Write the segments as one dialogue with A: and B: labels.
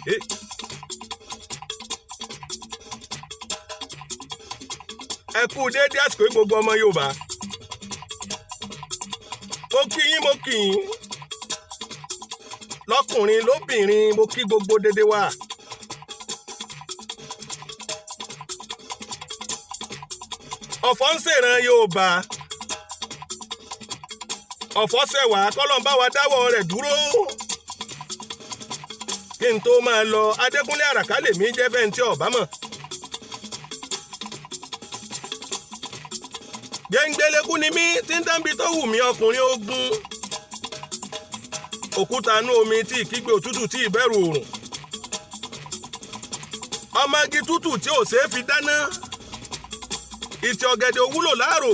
A: ẹ kú déédé àsìkò gbogbo ọmọ Yorùbá mo kí yín lọ́kùnrin lóbìnrin mo kí gbogbo dédé wa. ọ̀fọ̀ ń ṣèràn Yorùbá ọ̀fọ̀ ṣẹ̀wá kọ́lọ́n bá wa dáwọ́ rẹ̀ dúró. kí n tó máa lọ Adékúnlé Àràká lèmi jẹ́ fẹ́ǹtì ọ̀bámọ̀. jẹ́ngbélékú ni mí tí ń dábì tó wù mí ọkùnrin ogun. òkúta inú omi tí ìkígbe òtútù tí ìbẹ̀rù òrùn. ọmọge tútù tí ò ṣeé fi dáná. ìtì ọ̀gẹ̀dẹ̀ òwúlò láàrò.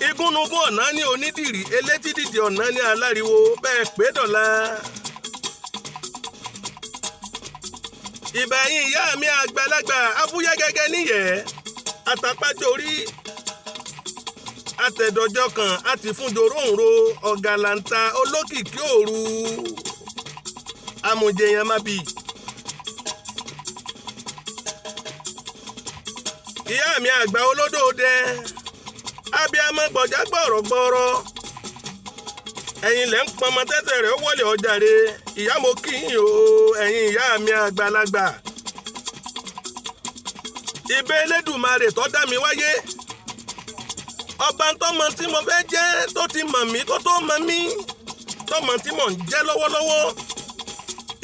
A: igúnnugún ọ̀nà ní onídìrí elétí dìde ọ̀nà ní aláriwo bẹ́ẹ̀ pé dọ̀la. ìbẹ̀yìn ìyá mi àgbàlagbà afúyẹ́ gẹ́gẹ́ níyẹ̀ẹ́ àtàpájòrí àtẹ̀dọ̀jọ́ kan àti fúnjòróǹro ọ̀gàlàǹtà olókìkí òru amòjèyàn má bì. ìyá mi àgbà olódòdẹ abiyamọ gbọ̀já gbọ̀rọ̀gbọ̀rọ̀ ẹ̀yin lẹ́ ń pọnmọ tẹ́tẹ̀ rẹ̀ wọlé ọjàre ìyá mo kí yín o ẹ̀yin ìyá mi àgbàlagbà. ìbẹ́ Elédùmarè tó dá mi wáyé ọba tọmọ tí mo fẹ́ jẹ́ tó ti mọ̀ mí kó tó mọ̀ mí tọmọ tí mò ń jẹ́ lọ́wọ́lọ́wọ́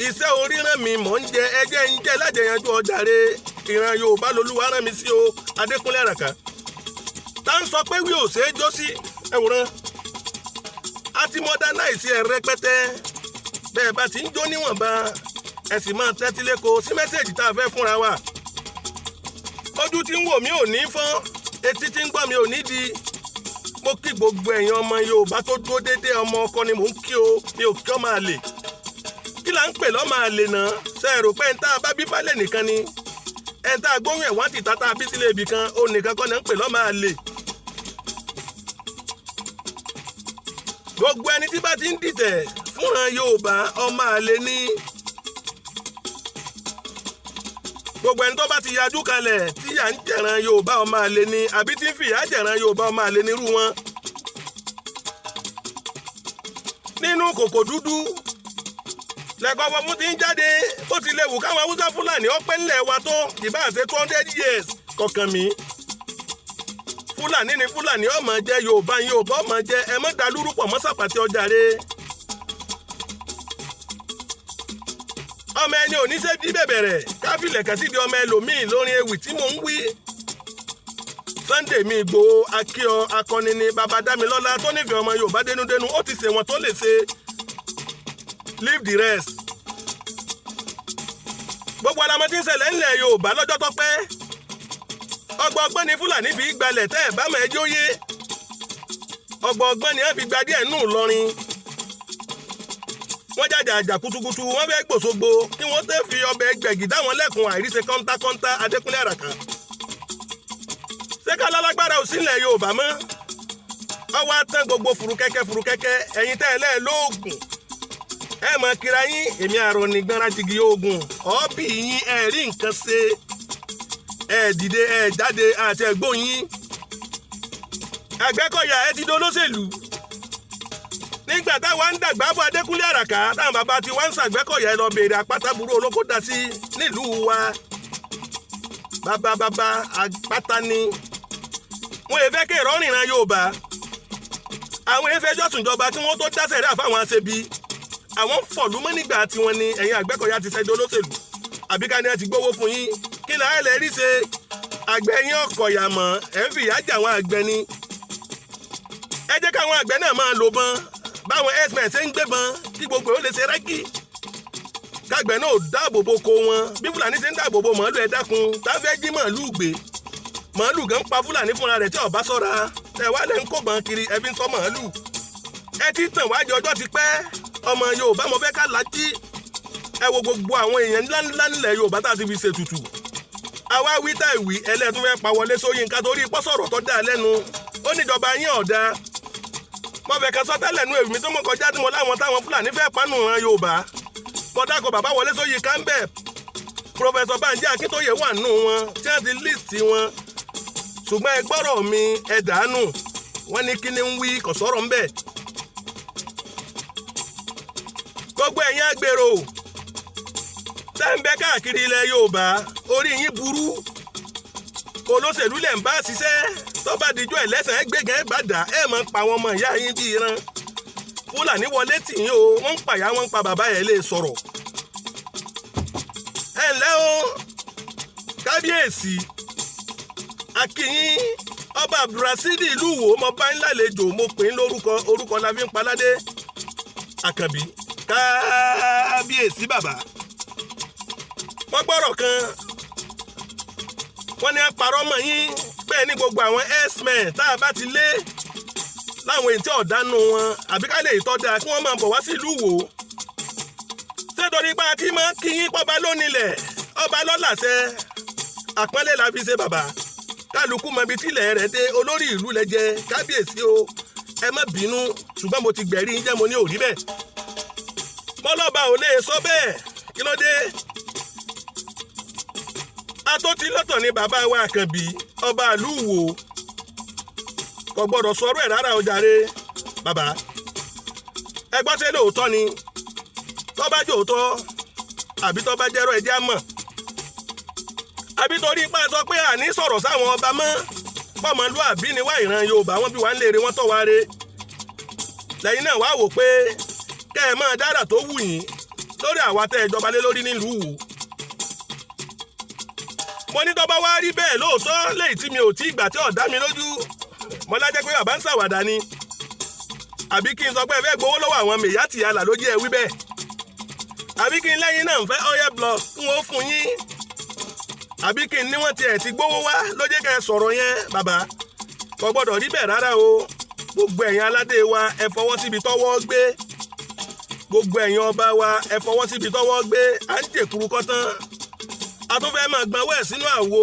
A: iṣẹ́ oríran mi mò ń jẹ ẹjẹ́ ń jẹ́ lájẹyanjú ọjàre ìran Yorùbá lolúwa rán mi sí o Adékúnlé Àràká tá ń sọ pé wí ò ṣeé jó sí ẹ̀wòrán a ti modernize ẹ̀ rẹpẹtẹ bẹ́ẹ̀ bá ti ń jó níwọ̀nba ẹ sì máa tẹ́tí lẹ́kọ̀ọ́ sí mẹ́sẹ̀jì tá a fẹ́ fúnra wa ojú tí ń wò mí ò ní fọ́n etí tí ń gbọ́ mi ò ní di mo kí gbogbo ẹ̀yin ọmọ Yorùbá tó dúró déédéé ọmọ ọkọ ni mò ń kí o mi ò kí ọmọ àlè kí là ń pè lọ́mọ àlè náà ṣe é rò pé ń tá a bá bí falẹ̀ nìkan ni ẹ̀ ń tá a gbóhùn ẹ̀wọ̀n àti tata bí sílé ibì kan ó nìkan kọ́ ni ń pè lọ́mọ àlè. gbogbo ẹni tí bá ti ń dìtẹ̀ fúnra Yorùbá ọmọ àlè ni. gbogbo ẹni tó bá ti yajú kalẹ̀ tí yà ń jẹ̀ràn Yorùbá ọmọ àlè ni àbí tí ń fìyà jẹ̀ràn Yorùbá ọmọ àlè nírú wọn. nínú kòkò dúdú lẹ́kọ̀ọ́ fọmú ti ń jáde ó ti léwu káwọn Haúsá Fúlàní ọpẹ́ ńlẹ̀ wa tó ìbá ṣe 200 years kọ̀ọ̀kan mi. Fúlàní ni Fúlàní ọmọ jẹ Yorùbá Yorùbá ọmọ jẹ ẹ mọ́ dalúrú pọ̀ mọ́ sàpàtì ọjàre. ọmọ ẹni oníṣẹ́ bí bẹ̀bẹ̀rẹ̀ káfílẹ̀ kàn sí di ọmọ ẹlòmíì lórin ewì tí mò ń wí. Sunday mi Ìgbòho akíọ akọni ni baba Dámilọ́lá tó nífẹ̀ẹ́ ọmọ Yorùbá dénúdénú ó ti ṣe wọn tó lè ṣe leave the rest. gbogbo alamọ tí ń ṣẹlẹ̀ ńlẹ̀ Yorùbá lọ́jọ́ tó pẹ́ ọgbọ̀n ni Fúlàní fi gbalẹ̀ tẹ́ ẹ̀ bá mọ̀ ẹjọ́ yé ọgbọ̀n ni wọ́n fi gba díẹ̀ nù lọ́rin wọ́n jàjà àjà kutukutu wọ́n fẹ́ gbòsogbo kí wọ́n tẹ́ fi ọbẹ̀ gbẹ̀gì dáwọn lẹ́kùn àìríṣe kọ́ńtákọ́ńtá Adékúnlé Àràká. ṣé ká lálágbára ò sí ilẹ̀ Yorùbá mọ́ ọwọ́ atán gbogbo furukẹ́kẹ́ ẹ̀yin tẹ́ ẹ lẹ́ẹ̀ lóògùn ẹ mọ̀ kíra yín èmi àrò nígbàrá jìgì oògùn ọ̀ọ́bì yín ẹ rí nǹkan ṣe ẹ dìde ẹ jáde àti ẹ̀gbọ́n yín Àgbẹ̀kọ̀yà ẹ ti dolóṣèlú nígbà táwa ń dàgbà bọ̀ Adékúnlé Àràká táwọn bàbá tí wọ́n ń ṣàgbẹ́kọ̀yà ẹ lọ béèrè àpáta burú olóko dá sí nílùú wa bàbá àpáta ni wọ́n èèfẹ́ kí ìrọ́rìnrán Yorùbá àwọn èèfẹ́ jọ̀sùnjọba kí wọ́n tó dáṣẹ̀ rẹ̀ àfáwọn aṣebi àwọn fọ̀lúmọ́ nígbà tiwọn ni ẹ̀yin Àgbẹ̀kọ̀yà ti ṣẹ́jọ́ olóṣèlú àbíká ni ẹ ti gbówó fún yín kí là á lè rí ṣe àgbẹ̀ yín ọ̀kọ̀yà mọ̀ ẹ̀ ń fìyà jà àwọn àgbẹ̀ ni ẹ jẹ́ káwọn àgbẹ̀ náà máa lò bọ́n báwọn herdsmen ṣe ń gbébọn kí gbogbo ó lè ṣe rẹ́gí kágbẹ̀ náà dáàbò bo ko wọn bí Fúlàní ṣe ń dáàbò bo màálù ẹ dákun táfẹ́ jí màálù gbé màálù gan pa Fúlàní fúnra rẹ̀ tí ọba sọ́ra ẹ wá lẹ́ ń kó bọn kiri ẹ fi ń sọ màálù ẹ ti tàn wájú ọjọ́ ti pẹ́ ọmọ Yorùbá mo fẹ́ ká lájí ẹ wo gbogbo àwọn èèyàn ńláńlá nílẹ̀ Yorùbá tá a ti fi ṣètùtù àwa wí tá ìwí ẹlẹ́tún fẹ́ pa Wọlé Ṣóyínká torí pọ́sọ̀rọ̀ tó dá lẹ́nu ó níjọba yín ọ̀dà mo fẹ́ kan sọ tẹ́lẹ̀ nú èmi tó mọ̀ kọjá tí mo láwọn táwọn Fúlàní fẹ́ pánú ran Yorùbá mọ̀dákọ̀ bàbá Wọlé Ṣóyínká ń bẹ̀ Professor Banji Akíntóyè wà nù wọn tí wọ́n ti líìsì wọn ṣùgbọ́n ẹ gbọ́rọ̀ mi ẹ dànù wọ́n ní kíni ń wí kò sọ̀rọ̀ ń bẹ̀. gbogbo ẹ̀yin agbèrò tẹ́ ń bẹ káàkiri ilẹ̀ Yorùbá orí yín burú olóṣèlú lẹ̀ ń bá ṣiṣẹ́ tó bá dijọ́ ẹlẹ́sàn gbẹ̀gẹ́ gbàdá ẹ̀ máa ń pa àwọn ọmọ ìyá yín bí ìran Fúlàní wọlé tì yín o wọ́n ń pàyà wọ́n ń pa bàbá ẹ̀ lè sọ̀rọ̀. ẹ ǹlẹ́ o kábíyèsí akínyín ọba Abdulrasheed ìlú Ìwó mo bá ń lálejò mo pè ń lórúkọ orúkọ la fi ń paládé Àkànbí kábíyèsí bàbá. wọ́n gbọ́rọ̀ kan wọ́n ní apàrọ̀ mọ́ yín bẹ́ẹ̀ ní gbogbo àwọn x-men tá a bá ti lé láwọn èyí tí ọ̀dánù wọn àbí ká lè tọ́ da kí wọ́n máa bọ̀ wá sí ìlú Ìwó. ṣètòrí pa kí máa kí yín pọ́ba lónìlẹ̀ ọba lọ́làṣẹ àpọ́nlé la fi ṣe bàbá kálukú mọ ibi tílẹ̀ rẹ̀ dé olórí ìlú lẹ jẹ kábíyèsí o ẹ má bínú ṣùgbọ́n mo ti gbẹ̀rí yín jẹ́ mo ní òrí bẹ́ẹ̀. mọ́lọ́ba ò lè sọ bẹ́ẹ̀ kí ló dé. atótí lọ́tọ̀ ni bàbá wa Àkànbí ọba ìlú Ìwó kò gbọ́dọ̀ sọ̀rọ̀ ẹ̀ rárá o jàre bàbá. ẹ gbọ́ ṣé lóòótọ́ ni tó bá jòótọ́ àbí tó bá jẹ́rọ ẹ̀jẹ̀ á mọ̀ àbí torí ipá sọ pé àní sọ̀rọ̀ sáwọn ọba mọ́ pọ̀mọ́lúàbí ni wá ìran Yorùbá wọn bí wà ń léèrè wọn tọ́ wa re lẹ́yìn náà wá wò pé kẹ́ ẹ máa dára tó wù yín lórí àwa tẹ́ ẹ jọba lé lórí nílùú Ìwó. mo ní tó bá wá rí bẹ́ẹ̀ lóòótọ́ léyìí tí mi ò tí ìgbà tí ò dá mi lójú mo lájẹ́ pé bàbá ń ṣàwàdà ni àbí kí n sọ pé ẹ fẹ́ gbowó lọ́wọ́ àwọn mèyàtì àlà ló jẹ́ ẹ wí bẹ́ẹ̀ àbí kí n lẹ́yìn náà ń fẹ́ oil block ń wọ́n fún yín àbí kí n ní wọ́n tiẹ̀ ti gbówó wá ló jẹ́ kẹ́ ẹ sọ̀rọ̀ yẹn bàbá kò gbọ́dọ̀ rí bẹ́ẹ̀ rárá o gbogbo ẹ̀yin aládé wa ẹ fọwọ́ síbi tọ́wọ́ gbé gbogbo ẹ̀yin ọba wa ẹ fọwọ́ síbi tọ́wọ́ gbé à ń jèkúrú kọ́tán a tún fẹ́ máa gbọ́n wẹ̀ sínú àwo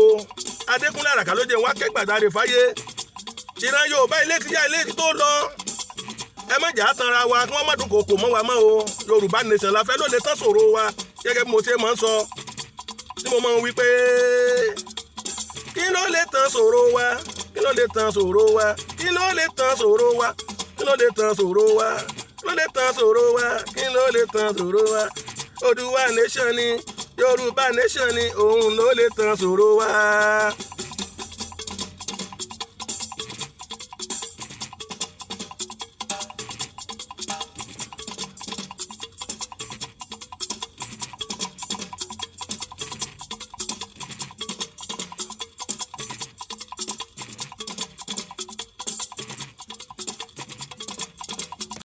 A: Adékúnlé Àràká ló jẹ́ wá kẹ́gbàdáre fáyé ìran Yorùbá ilé tíyá ilé tó lọ ẹ má jà á tanra wa kí wọ́n má dún kòkò mọ́ wa mọ́ o Yorùbá nation la fẹ́ ló lè tán ṣòro wa gẹ́gẹ́ bí mo ṣe máa ń sọ tí mo máa ń wí pé kí ló lè tán ṣòro wa kí ló lè tán ṣòro wa kí ló lè tán ṣòro wa kí ló lè tán ṣòro wa kí ló lè tán ṣòro wa kí ló lè tán ṣòro wa Oòduà nation ni Yorùbá nation ni òun ló lè tán ṣòro wa.